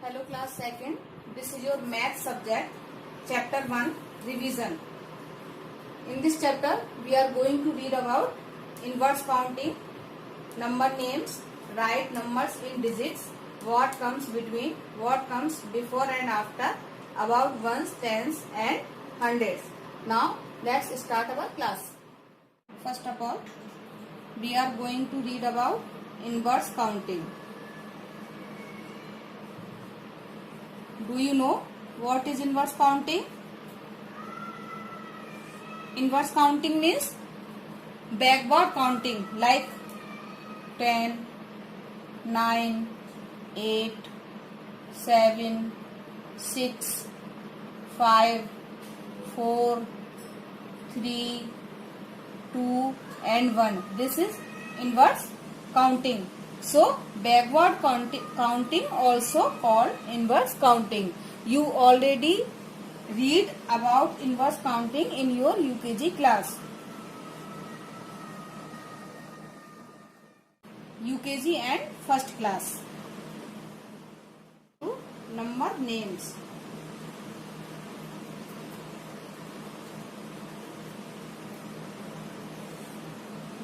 Hello class second. This is your math subject, chapter 1, revision. In this chapter, we are going to read about inverse counting, number names, write numbers in digits, what comes between, what comes before and after, about ones, tens and hundreds. Now, let's start our class. First of all, we are going to read about inverse counting. Do you know what is inverse counting? Inverse counting means backward counting like 10, 9, 8, 7, 6, 5, 4, 3, 2 and 1. This is inverse counting. So, backward counting also called inverse counting. You already read about inverse counting in your UKG class. UKG and first class. Number names.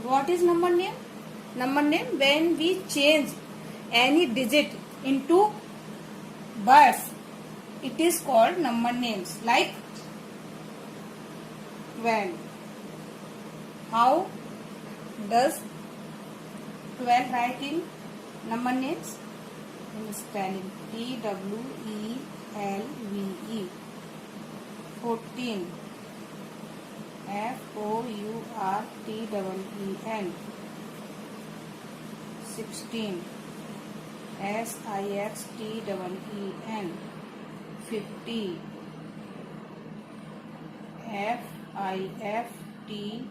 What is number name? Number name, when we change any digit into birds, it is called number names. Like 12. How does 12 write in number names? In spelling, TWELVE. 14. FOURTEEN. 16. SIXTEEN. 50. FIFTY.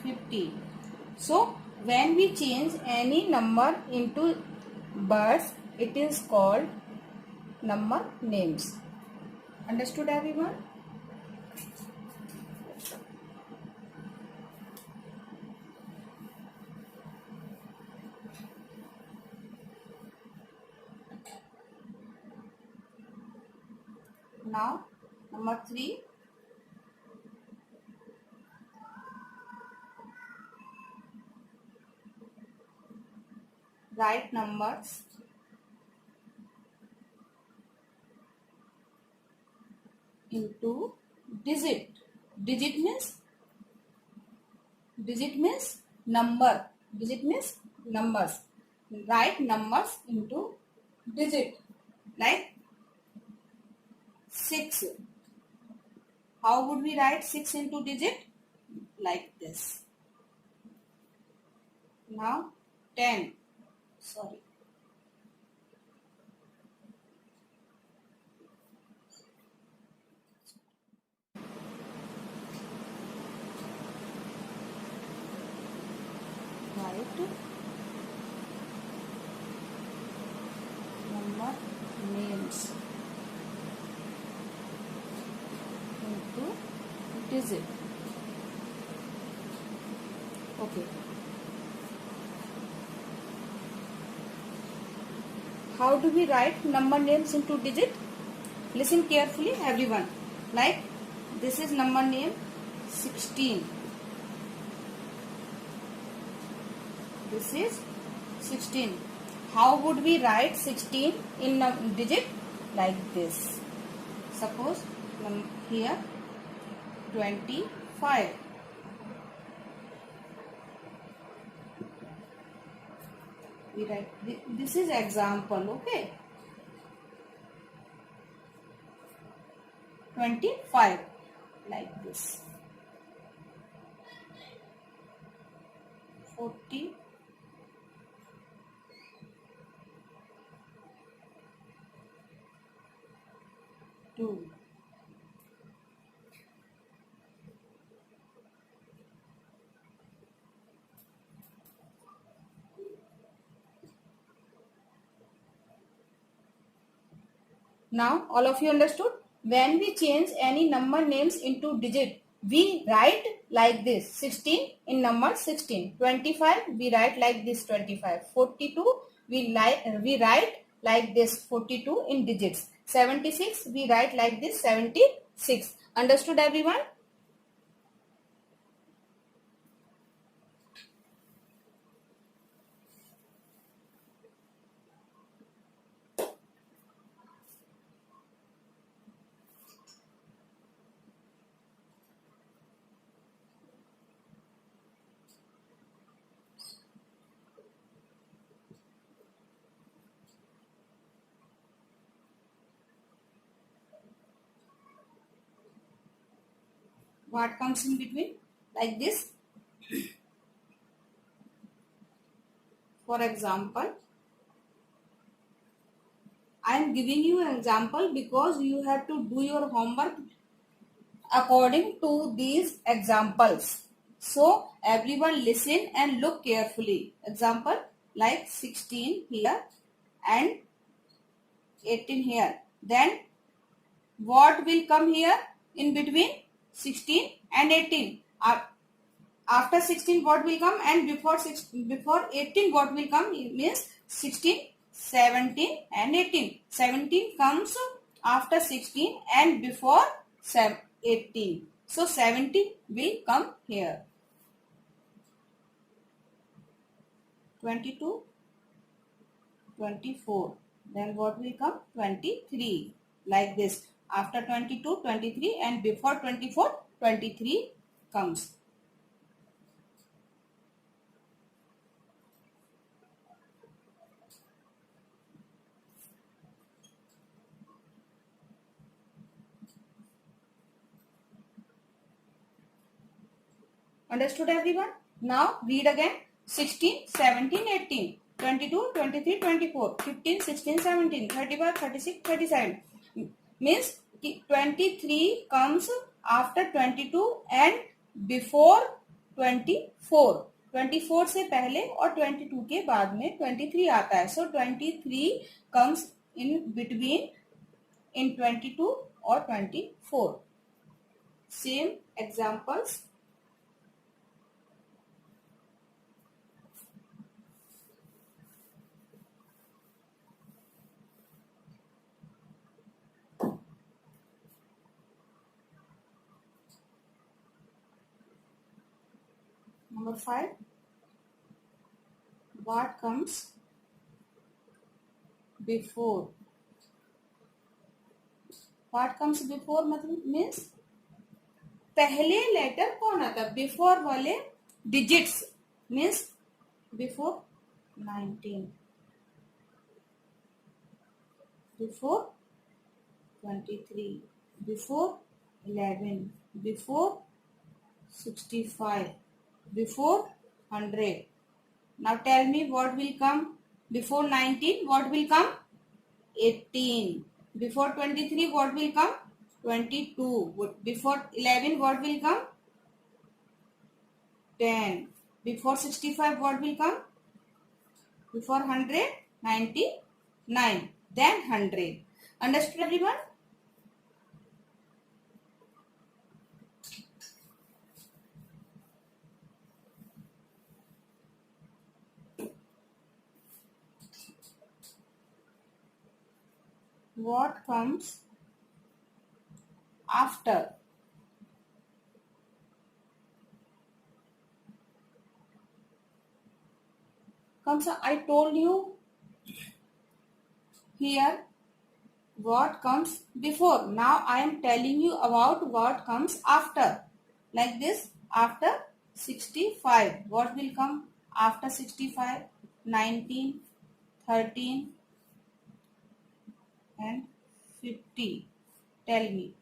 50. So, when we change any number into birds, it is called number names. Understood everyone? Now, number 3. Write numbers into digit. Digit means number. Digit means numbers. Write numbers into digit. Like 6. How would we write 6 into digit? Like this. Now 10. Sorry. Write number names into digit. Okay. How do we write number names into digit? Listen carefully everyone. Like this is number name 16. This is 16. How would we write 16 in digit? Like this. Suppose here 25. We write this is example, okay? 25 like this. 40. Now all of you understood? When we change any number names into digit, we write like this. 16 in number 16. 25 we write like this 25. 42 we write like this 42 in digits. 76 we write like this 76. Understood everyone? What comes in between? Like this. For example, I am giving you an example because you have to do your homework according to these examples. So everyone listen and look carefully. Example like 16 here and 18 here. Then what will come here in between 16 and 18? After 16 what will come, and before 18 what will come? It means 16, 17 and 18. 17 comes after 16 and before 18. So 17 will come here. 22, 24. Then what will come? 23. Like this. After 22, 23 and before 24, 23 comes. Understood everyone? Now read again. 16, 17, 18, 22, 23, 24, 15, 16, 17, 35, 36, 37. Means 23 comes after 22 and before 24. 24 से पहले और 22 के बाद में 23 आता है. So 23 comes in between in 22 or 24. Same examples. Number 5. What comes before? What comes before मतलब means पहले लेटर कौन आता है? बिफोर वाले digits means before 19, before 23, before 11, before 65, before 100. Now tell me what will come before 19? What will come? 18. Before 23 what will come? 22. Before 11 what will come? 10. Before 65 what will come? Before 100, 99. Then 100. Understood everyone? What comes after? I told you here what comes before. Now I am telling you about what comes after. Like this, after 65. What will come after 65? 19, 13 and 50. Tell me.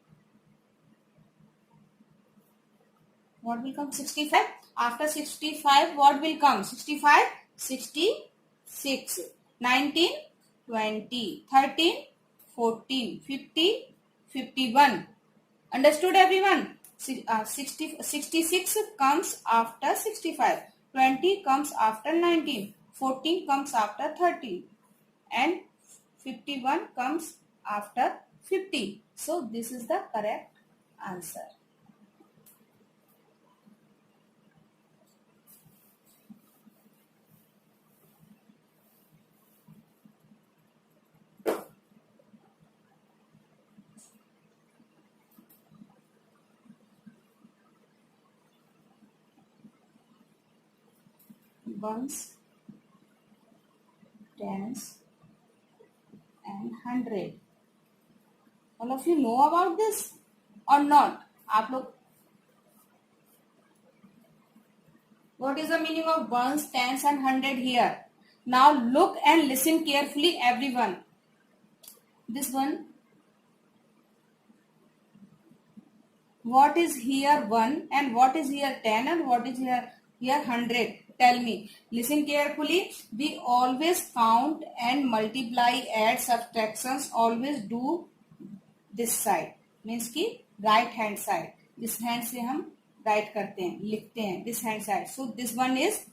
What will come? 65. After 65, what will come? 65, 66, 19, 20, 13, 14, 50, 51. Understood everyone? 66 comes after 65. 20 comes after 19. 14 comes after 13. And 51 comes after 50. So this is the correct answer. ones, tens and hundred. All of you know about this or not? आप लोग, what is the meaning of ones, tens and hundred here? Now look and listen carefully, everyone. This one, what is here 1 and what is here 10 and what is here 100? Tell me. Listen carefully. We always count and multiply, add, subtractions always do this side. Means कि right hand side. This hand से हम write करते हैं, लिखते हैं. This hand side. So this one is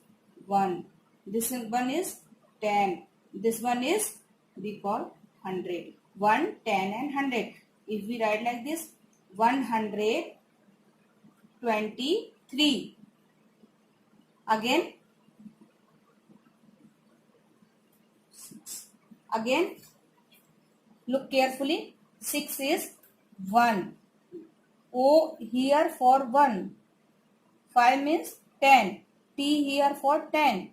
1. This one is 10. This one is we call 100. 1, 10 and 100. If we write like this, 123. Again 6. Again look carefully. 6 is 1. O here for 1. 5 means 10. T here for 10.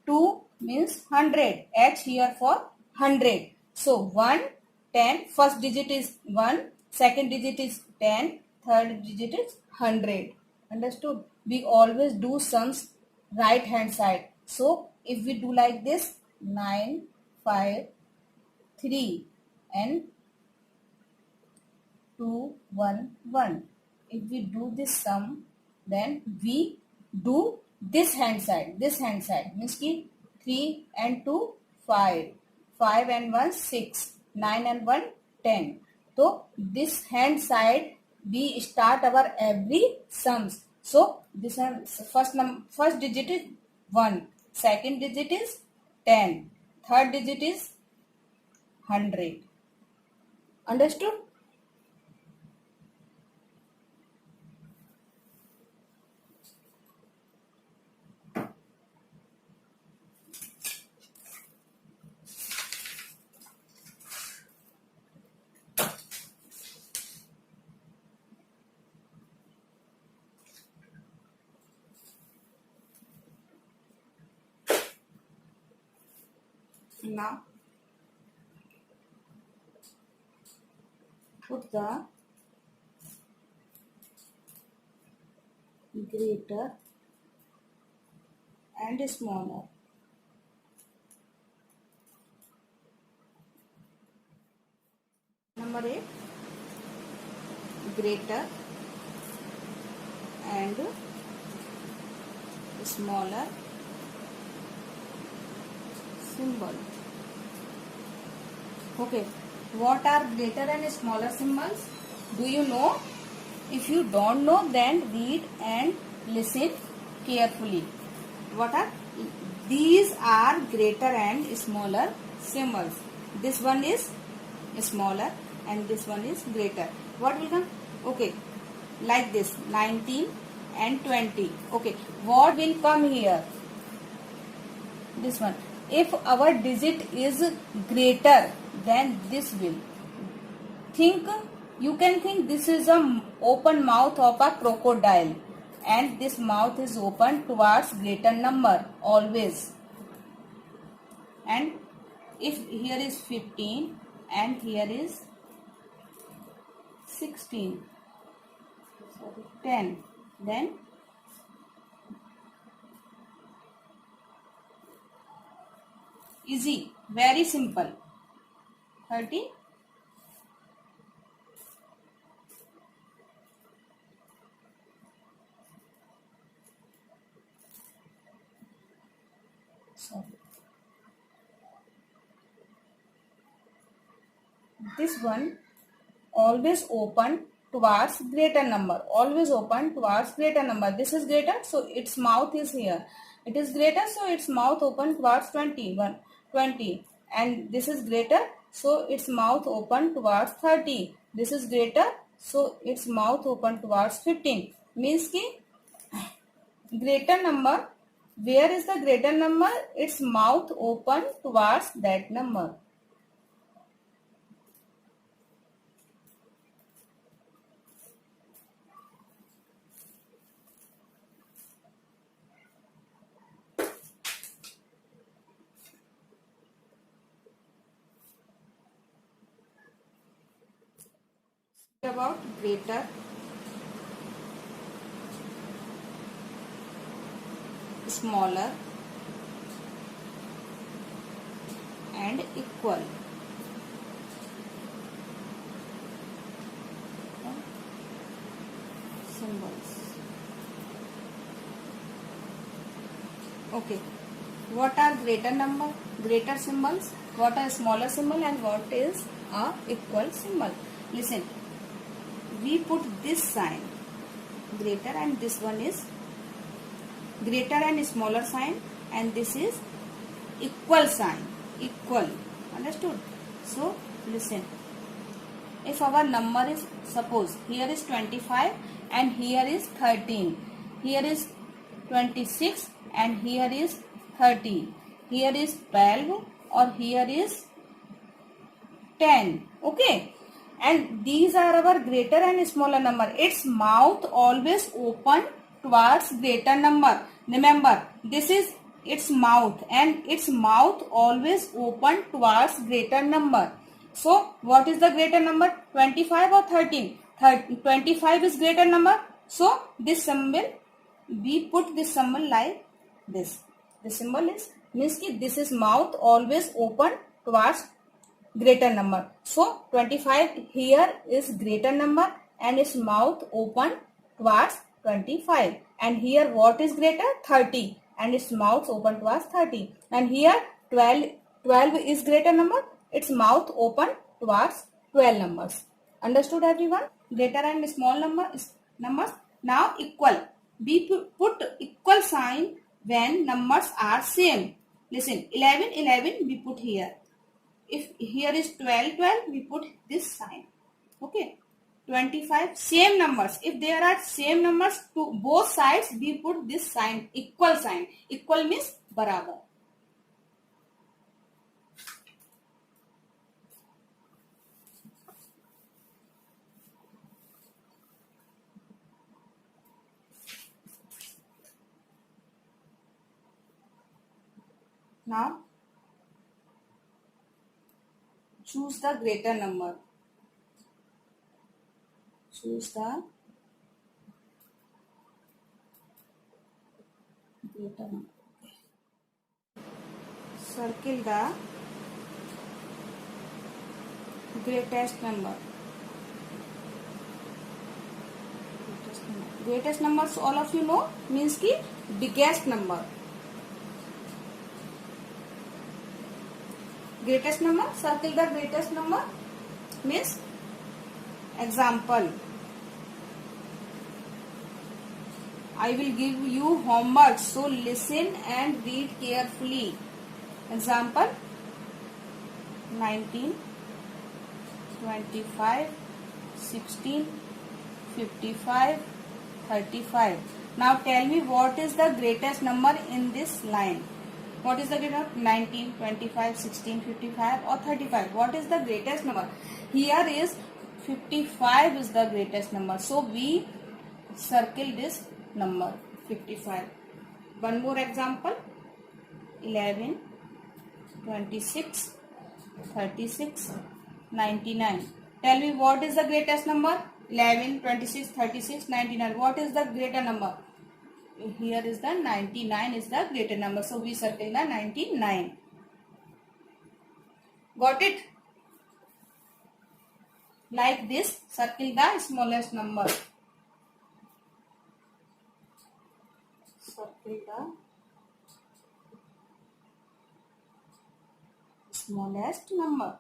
2 means 100. H here for 100. So 1, 10. First digit is 1. Second digit is 10. Third digit is 100. Understood? We always do sums right hand side. So if we do like this, 9, 5, 3 and 2, 1, 1. If we do this sum, then we do this hand side. This hand side means ki 3 and 2, 5. 5 and 1, 6. 9 and 1, 10. So this hand side we start our every sums. So this first digit is 1. Second digit is 10. Third digit is 100. Understood? Now put the greater and smaller. Number 8, greater and smaller symbol. Okay, what are greater and smaller symbols? Do you know? If you don't know, then read and listen carefully. What are these? Are greater and smaller symbols. This one is smaller and this one is greater. What will come? Okay, like this, 19 and 20. Okay, what will come here? This one. If our digit is greater, then this will. You can think this is a open mouth of a crocodile, and this mouth is open towards greater number always. And if here is 15 and here is 16, 10, then easy, very simple. 30. Sorry. This one always open towards greater number. Always open towards greater number. This is greater, so its mouth is here. It is greater, so its mouth open towards 20. And this is greater, so its mouth open towards 30. This is greater, so its mouth open towards 15. Means ki greater number, where is the greater number? Its mouth open towards that number. about greater, smaller and equal. Symbols. Okay. What are greater number, greater symbols? What are smaller symbol and what is a equal symbol? Listen. We put this sign greater and this one is greater and smaller sign, and this is equal sign. Equal. Understood? So listen. If our number is, suppose here is 25 and here is 13. Here is 26 and here is 13. Here is 12 or here is 10. Okay. And these are our greater and smaller number. Its mouth always open towards greater number. Remember, this is its mouth and its mouth always open towards greater number. So, what is the greater number? 25 or 13? 25 is greater number. So, this symbol, we put this symbol like this. The symbol is, means ki this is mouth always open towards greater number. So, 25 here is greater number and its mouth open towards 25. And here what is greater? 30 and its mouth open towards 30. And here 12 is greater number. Its mouth open towards 12 numbers. Understood everyone? Greater and small numbers. Now equal. We put equal sign when numbers are same. Listen, 11 we put here. If here is 12 we put this sign. Okay. 25 same numbers. If there are same numbers to both sides, we put this sign, equal sign. Equal means barabar. Now, choose the greater number. Choose the greater number. Circle the greatest number. Greatest numbers all of you know means ki biggest number. Greatest number, circle the greatest number means example. I will give you homework, so listen and read carefully. Example 19, 25, 16, 55, 35. Now tell me what is the greatest number in this line. What is the greatest? 19, 25, 16, 55 or 35. What is the greatest number? Here is 55 is the greatest number. So we circle this number 55. One more example. 11, 26, 36, 99. Tell me what is the greatest number? 11, 26, 36, 99. What is the greater number? Here is the 99 is the greater number. So we circle the 99. Got it? Like this, circle the smallest number. Circle the smallest number.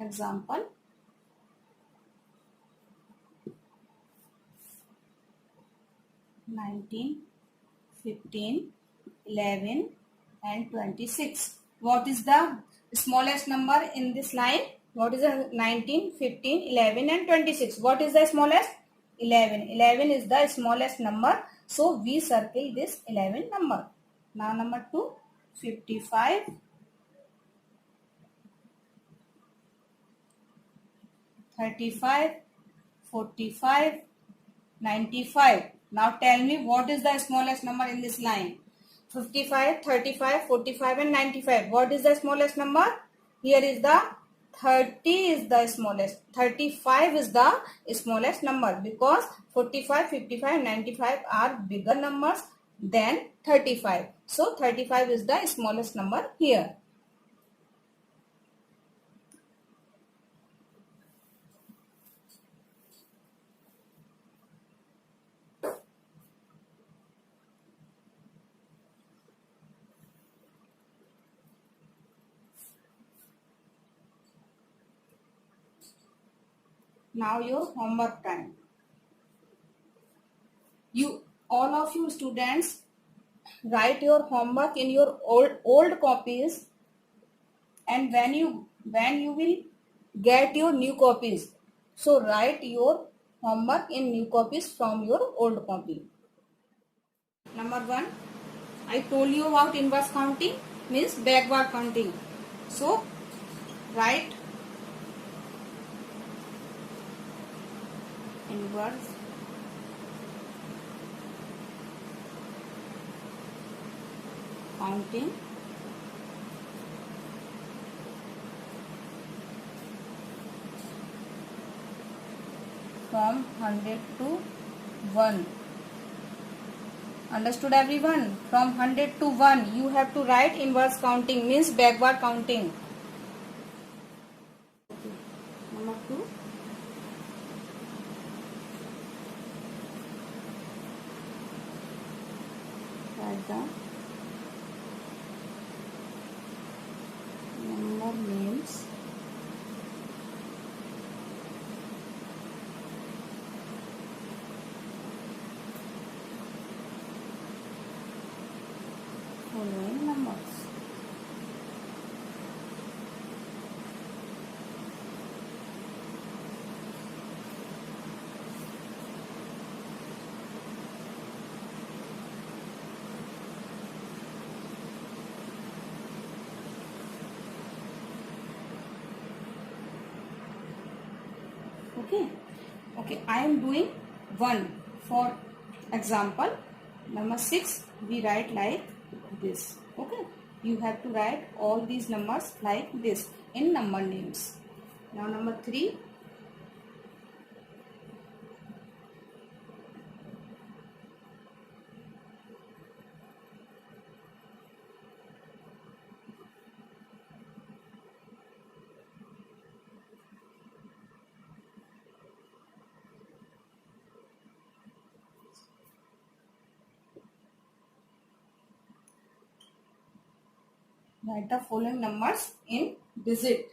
Example 19, 15, 11 and 26. What is the smallest number in this line? What is the 19, 15, 11 and 26? What is the smallest? 11. 11 is the smallest number. So we circle this 11 number. Now number 2, 55, 35, 45, 95. Now tell me what is the smallest number in this line. 55, 35, 45 and 95. What is the smallest number? Here is the 30 is the smallest. 35 is the smallest number because 45, 55 and 95 are bigger numbers than 35. So 35 is the smallest number here. Now your homework time. You all of you students write your homework in your old copies, and when you will get your new copies, so write your homework in new copies from your old copy. Number 1, I told you about inverse counting means backward counting. So write inverse counting from 100 to 1. Understood everyone? From 100 to 1 you have to write inverse counting means backward counting. Okay. Number 2, write the number names following numbers. Okay. Okay, I am doing 1 for example. Number 6 we write like this. Okay, you have to write all these numbers like this in number names. Now number 3, write the following numbers in digit.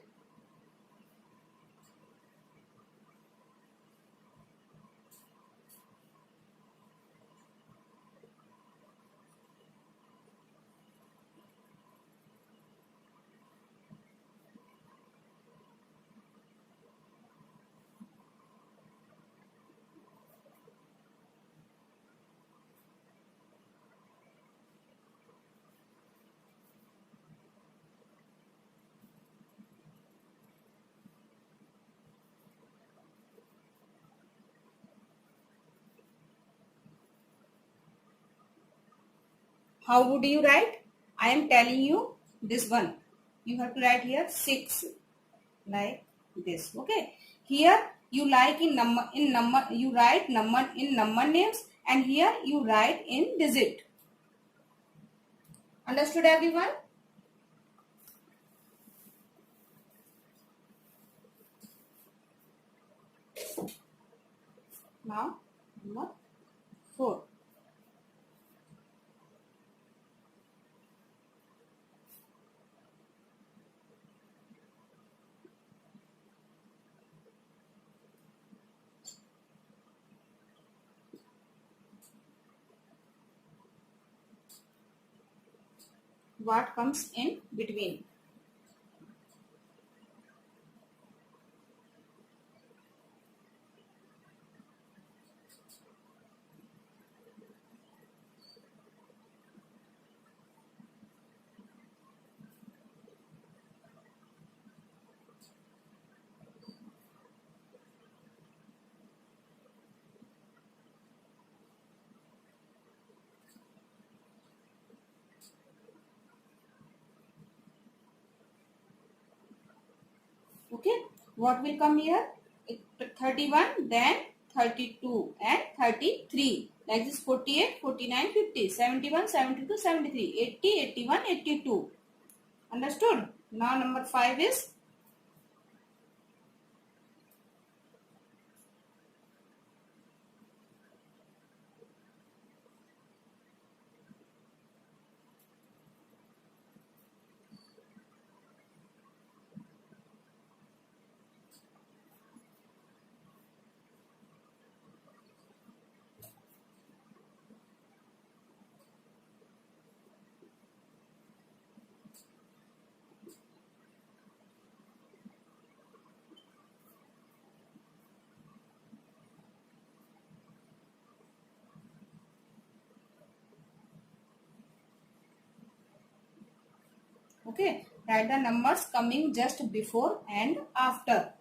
How would you write? I am telling you this one. You have to write here 6 like this. Okay. Here you like in number you write number in number names, and here you write in digit. Understood everyone? Now number 4. What comes in between? what will come here? 31, then 32 and 33. Like this 48, 49, 50, 71, 72, 73, 80, 81, 82. Understood? Now number 5 is okay. Write the numbers coming just before and after.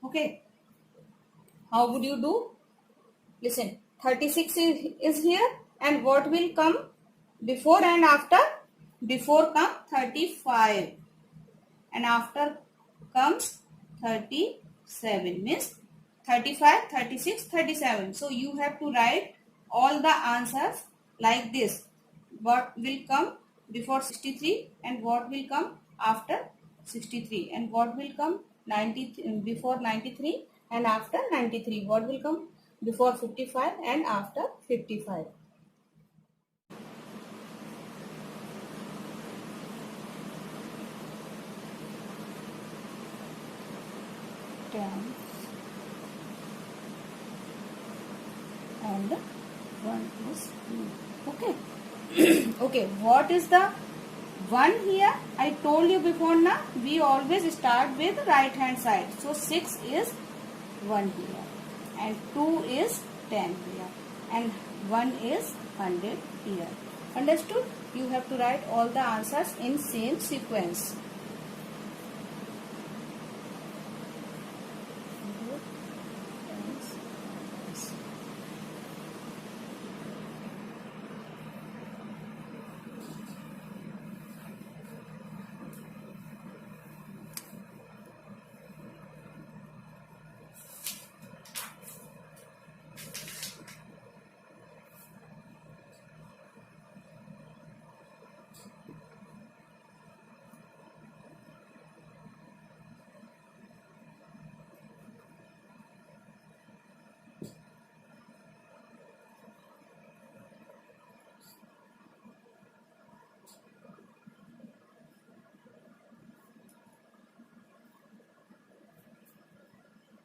Okay. How would you do? Listen, 36 is here, and what will come before and after? Before come 35 and after comes 37, means 35, 36, 37. So you have to write all the answers like this. What will come before 63 and what will come after 63, and what will come 90 before 93 and after 93. What will come before 55 and after 55. Tens and 1 is 2. Okay. Okay, what is the 1 here? I told you before now, we always start with right hand side. So 6 is 1 here, and 2 is 10 here, and 1 is 100 here. Understood? You have to write all the answers in same sequence.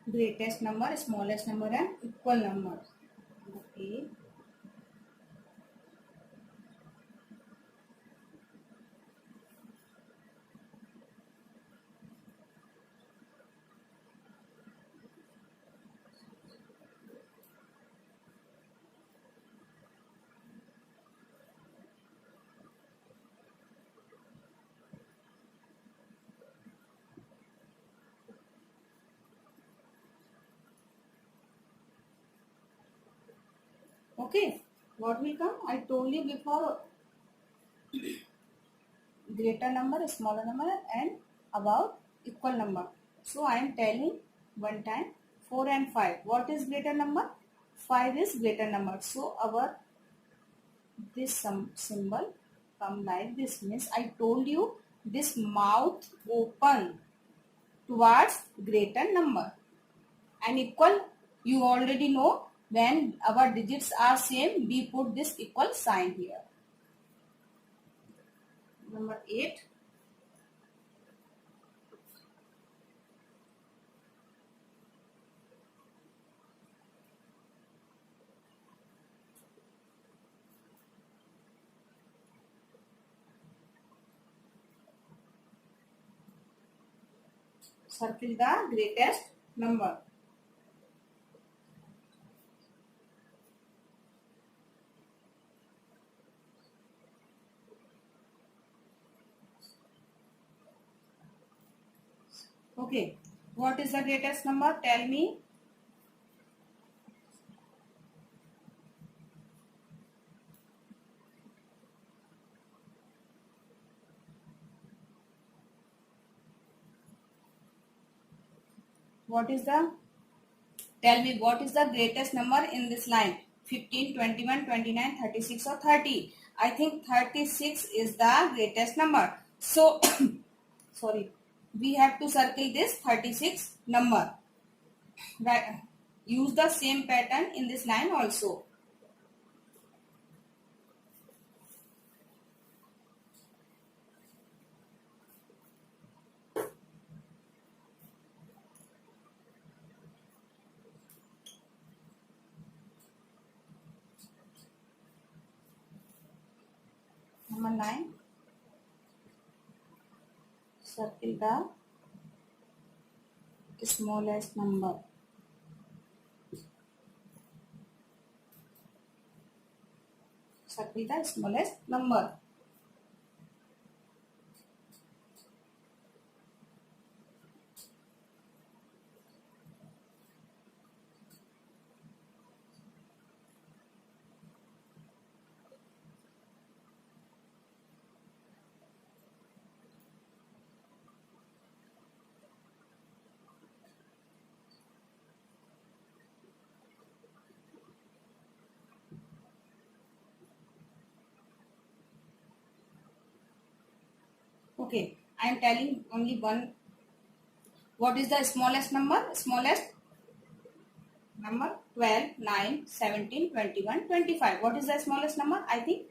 Greatest number, smallest number and equal number. Okay. Okay, what will come? I told you before, greater number, smaller number and about equal number. So I am telling one time 4 and 5. What is greater number? 5 is greater number. So our this symbol come like this, means I told you this mouth open towards greater number, and equal you already know, when our digits are same we put this equal sign here. Number 8. Circle the greatest number. Okay. What is the greatest number? Tell me. What is the? Tell me what is the greatest number in this line? 15, 21, 29, 36 or 30? I think 36 is the greatest number. So, sorry. We have to circle this 36 number. Right. Use the same pattern in this line also. Number 9. Circle the smallest number. Circle the smallest number. Okay, I am telling only one. What is the smallest number? Smallest number 12, 9, 17, 21, 25. What is the smallest number? I think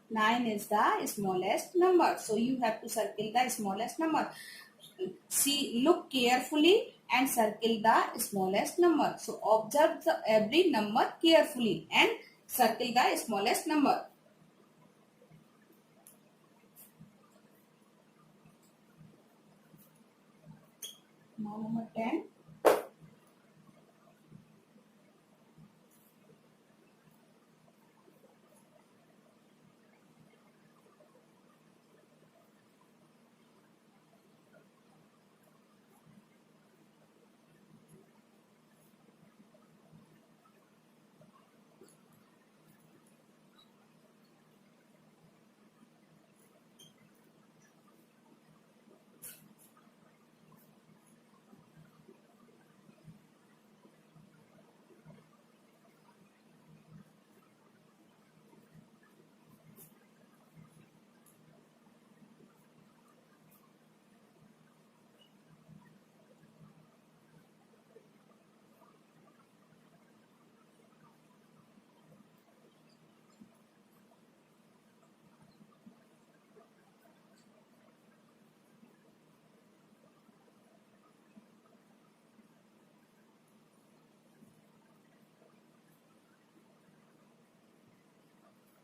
9 is the smallest number. So you have to circle the smallest number. See, look carefully and circle the smallest number. So observe every number carefully and circle the smallest number. Now number 10.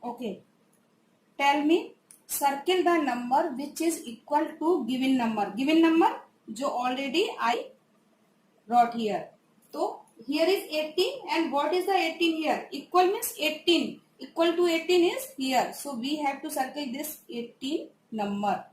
Okay. Tell me, circle the number which is equal to given number. Given number जो already I wrote here. So here is 18 and what is the 18 here? Equal means 18. Equal to 18 is here. So we have to circle this 18 number.